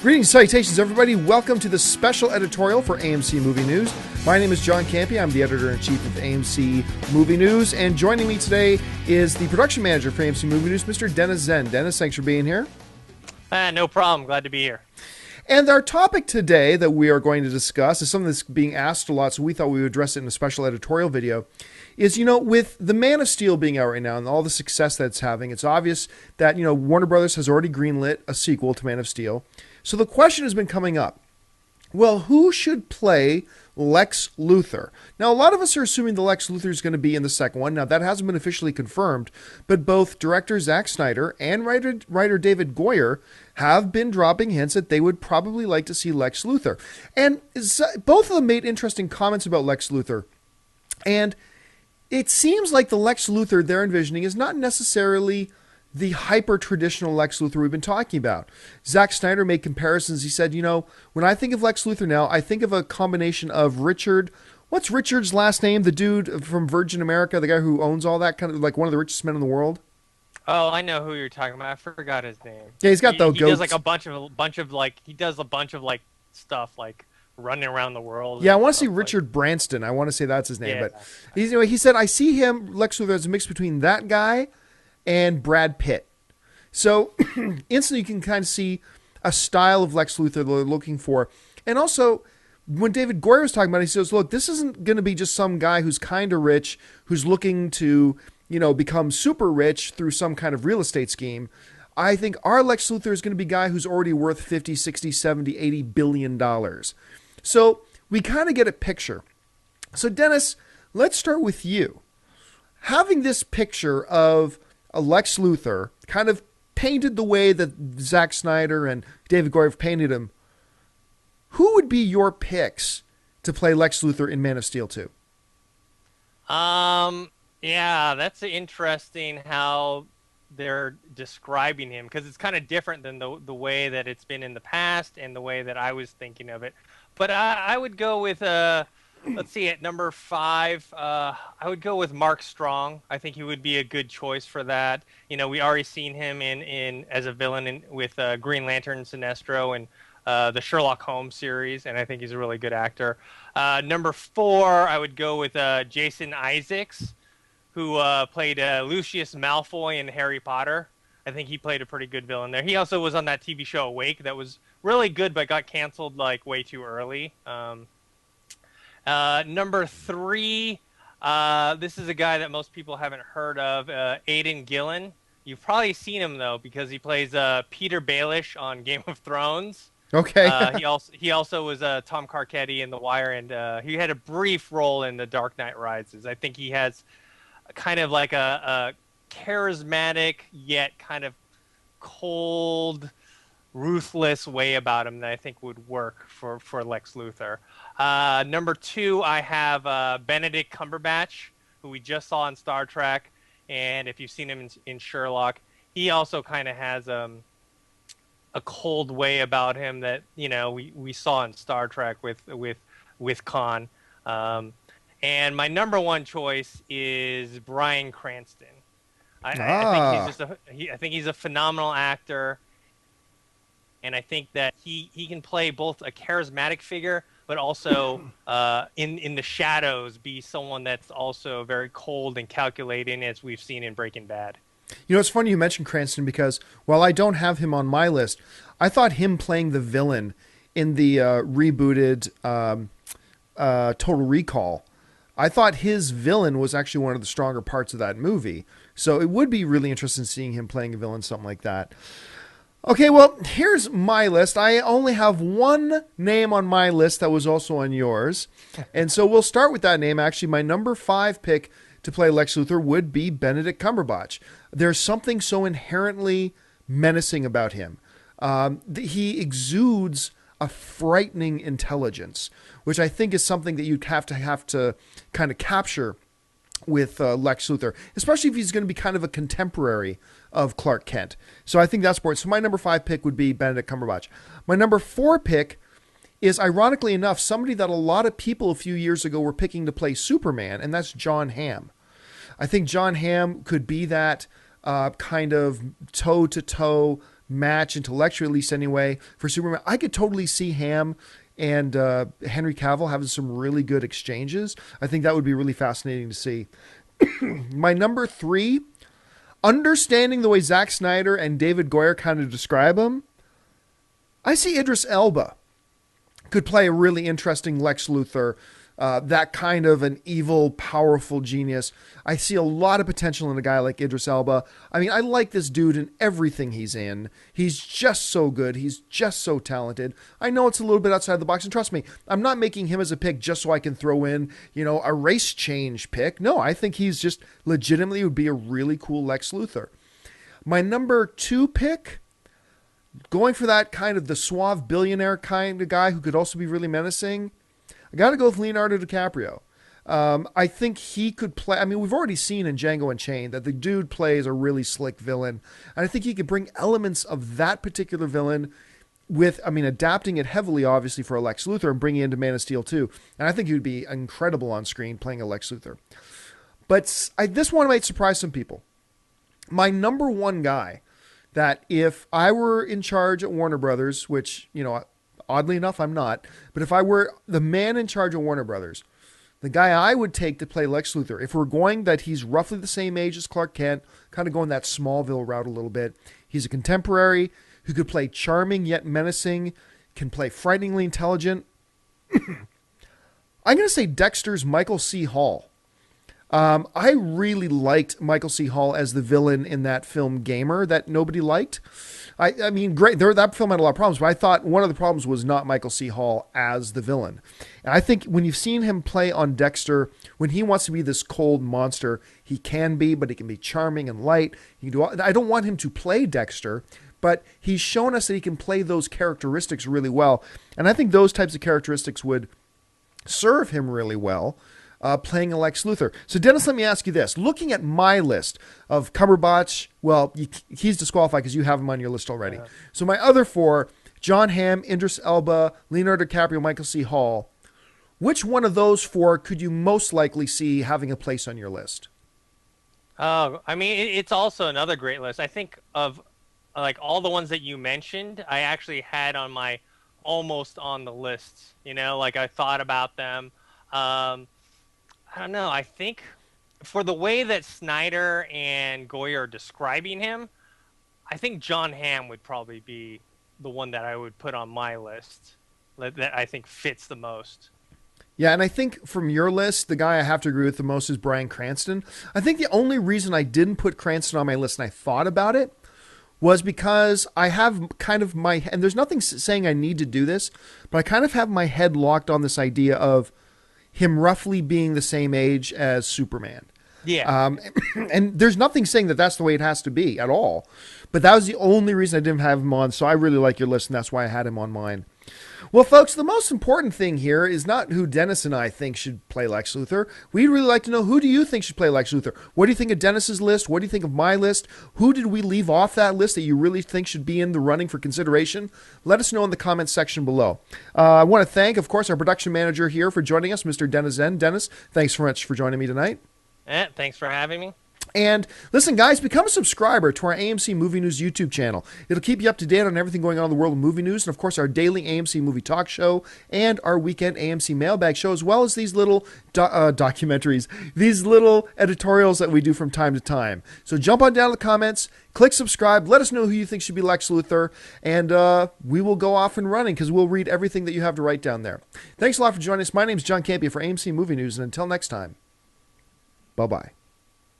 Greetings, salutations, everybody. Welcome to the special editorial for AMC Movie News. My name is John Campea. I'm the editor-in-chief of AMC Movie News. And joining me today is the production manager for AMC Movie News, Mr. Dennis Zen. Dennis, thanks for being here. No problem. Glad to be here. And our topic today that we are going to discuss is something that's being asked a lot, so we thought we would address it in a special editorial video, is, with the Man of Steel being out right now and all the success that it's having, it's obvious that, Warner Brothers has already greenlit a sequel to Man of Steel. So the question has been coming up, well, who should play Lex Luthor? Now, a lot of us are assuming the Lex Luthor is going to be in the second one. Now, that hasn't been officially confirmed, but both director Zack Snyder and writer David Goyer have been dropping hints that they would probably like to see Lex Luthor. And both of them made interesting comments about Lex Luthor. And it seems like the Lex Luthor they're envisioning is not necessarily the hyper-traditional Lex Luthor we've been talking about. Zack Snyder made comparisons. He said, when I think of Lex Luthor now, I think of a combination of Richard. What's Richard's last name? The dude from Virgin America, the guy who owns all that, kind of like one of the richest men in the world. Oh, I know who you're talking about. I forgot his name. Yeah, he's got the goats. He does like a bunch of stuff like running around the world. Yeah, I want to see Richard Branston. I want to say that's his name. Yeah. But he said, I see him, Lex Luthor, as a mix between that guy and Brad Pitt. So instantly you can kind of see a style of Lex Luthor they're looking for. And also, when David Goyer was talking about it, he says, look, this isn't going to be just some guy who's kind of rich, who's looking to, become super rich through some kind of real estate scheme. I think our Lex Luthor is going to be a guy who's already worth 50, 60, 70, 80 billion dollars. So we kind of get a picture. So Dennis, let's start with you. Having this picture of a Lex Luthor kind of painted the way that Zack Snyder and David Goyer have painted him, who would be your picks to play Lex Luthor in Man of Steel 2? Yeah, that's interesting how they're describing him, because it's kind of different than the way that it's been in the past and the way that I was thinking of it. But I would go with let's see, at number 5, I would go with Mark Strong. I think he would be a good choice for that. We already seen him in as a villain with Green Lantern, Sinestro, and the Sherlock Holmes series, and I think he's a really good actor. Number 4, I would go with Jason Isaacs, who played Lucius Malfoy in Harry Potter. I think he played a pretty good villain there. He also was on that TV show Awake that was really good but got canceled like way too early. Number 3, this is a guy that most people haven't heard of, Aidan Gillen. You've probably seen him, though, because he plays Peter Baelish on Game of Thrones. Okay. He also was Tom Carcetti in The Wire, and he had a brief role in The Dark Knight Rises. I think he has kind of like a charismatic yet kind of cold, ruthless way about him that I think would work for Lex Luthor. Number 2, I have Benedict Cumberbatch, who we just saw in Star Trek, and if you've seen him in Sherlock, he also kind of has a cold way about him that we saw in Star Trek with Khan. And my number 1 choice is Bryan Cranston. I think he's a phenomenal actor. And I think that he can play both a charismatic figure, but also in the shadows be someone that's also very cold and calculating, as we've seen in Breaking Bad. It's funny you mentioned Cranston, because while I don't have him on my list, I thought him playing the villain in the rebooted Total Recall, I thought his villain was actually one of the stronger parts of that movie. So it would be really interesting seeing him playing a villain, something like that. Okay, well, here's my list. I only have one name on my list that was also on yours. And so we'll start with that name. Actually, my number 5 pick to play Lex Luthor would be Benedict Cumberbatch. There's something so inherently menacing about him. He exudes a frightening intelligence, which I think is something that you'd have to kind of capture with Lex Luthor, especially if he's going to be kind of a contemporary of Clark Kent. So I think that's important. So my number 5 pick would be Benedict Cumberbatch. My number 4 pick is, ironically enough, somebody that a lot of people a few years ago were picking to play Superman, and that's Jon Hamm. I think Jon Hamm could be that kind of toe-to-toe match intellectually, at least anyway, for Superman. I could totally see Ham and Henry Cavill having some really good exchanges. I think that would be really fascinating to see. My number 3, understanding the way Zack Snyder and David Goyer kind of describe him, I see Idris Elba could play a really interesting Lex Luthor, that kind of an evil, powerful genius. I see a lot of potential in a guy like Idris Elba. I mean, I like this dude in everything he's in. He's just so good. He's just so talented. I know it's a little bit outside the box, and trust me, I'm not making him as a pick just so I can throw in, a race change pick. No, I think he's just legitimately would be a really cool Lex Luthor. My number 2 pick, going for that kind of the suave billionaire kind of guy who could also be really menacing, I got to go with Leonardo DiCaprio. I think he could play. I mean, we've already seen in Django Unchained that the dude plays a really slick villain. And I think he could bring elements of that particular villain adapting it heavily, obviously, for a Lex Luthor and bringing it into Man of Steel, too. And I think he would be incredible on screen playing a Lex Luthor. But this one might surprise some people. My number 1 guy that if I were in charge at Warner Brothers, which, oddly enough, I'm not. But if I were the man in charge of Warner Brothers, the guy I would take to play Lex Luthor, if we're going that he's roughly the same age as Clark Kent, kind of going that Smallville route a little bit. He's a contemporary who could play charming yet menacing, can play frighteningly intelligent. I'm going to say Dexter's Michael C. Hall. I really liked Michael C. Hall as the villain in that film Gamer that nobody liked. I mean, great. That film had a lot of problems, but I thought one of the problems was not Michael C. Hall as the villain. And I think when you've seen him play on Dexter, when he wants to be this cold monster, he can be, but he can be charming and light. I don't want him to play Dexter, but he's shown us that he can play those characteristics really well. And I think those types of characteristics would serve him really well. Playing a Lex Luthor. So, Dennis, let me ask you this. Looking at my list of Cumberbatch, well, he's disqualified because you have him on your list already. So my other 4, John Hamm, Idris Elba, Leonardo DiCaprio, Michael C. Hall, which one of those 4 could you most likely see having a place on your list? I mean, it's also another great list. I think of, like, all the ones that you mentioned, I actually had on my almost on the list. Like, I thought about them. I don't know. I think for the way that Snyder and Goyer are describing him, I think John Hamm would probably be the one that I would put on my list that I think fits the most. Yeah, and I think from your list, the guy I have to agree with the most is Bryan Cranston. I think the only reason I didn't put Cranston on my list, and I thought about it, was because I have kind of and there's nothing saying I need to do this, but I kind of have my head locked on this idea of him roughly being the same age as Superman. Yeah. And there's nothing saying that that's the way it has to be at all. But that was the only reason I didn't have him on. So I really like your list, and that's why I had him on mine. Well, folks, the most important thing here is not who Dennis and I think should play Lex Luthor. We'd really like to know, who do you think should play Lex Luthor? What do you think of Dennis's list? What do you think of my list? Who did we leave off that list that you really think should be in the running for consideration? Let us know in the comments section below. I want to thank, of course, our production manager here for joining us, Mr. Dennis Zen. Dennis, thanks so much for joining me tonight. Thanks for having me. And listen, guys, become a subscriber to our AMC Movie News YouTube channel. It'll keep you up to date on everything going on in the world of movie news, and of course our daily AMC movie talk show and our weekend AMC mailbag show, as well as these little documentaries, these little editorials that we do from time to time. So jump on down to the comments, click subscribe, let us know who you think should be Lex Luthor, and we will go off and running because we'll read everything that you have to write down there. Thanks a lot for joining us. My name is John Campea for AMC Movie News, and until next time, bye-bye.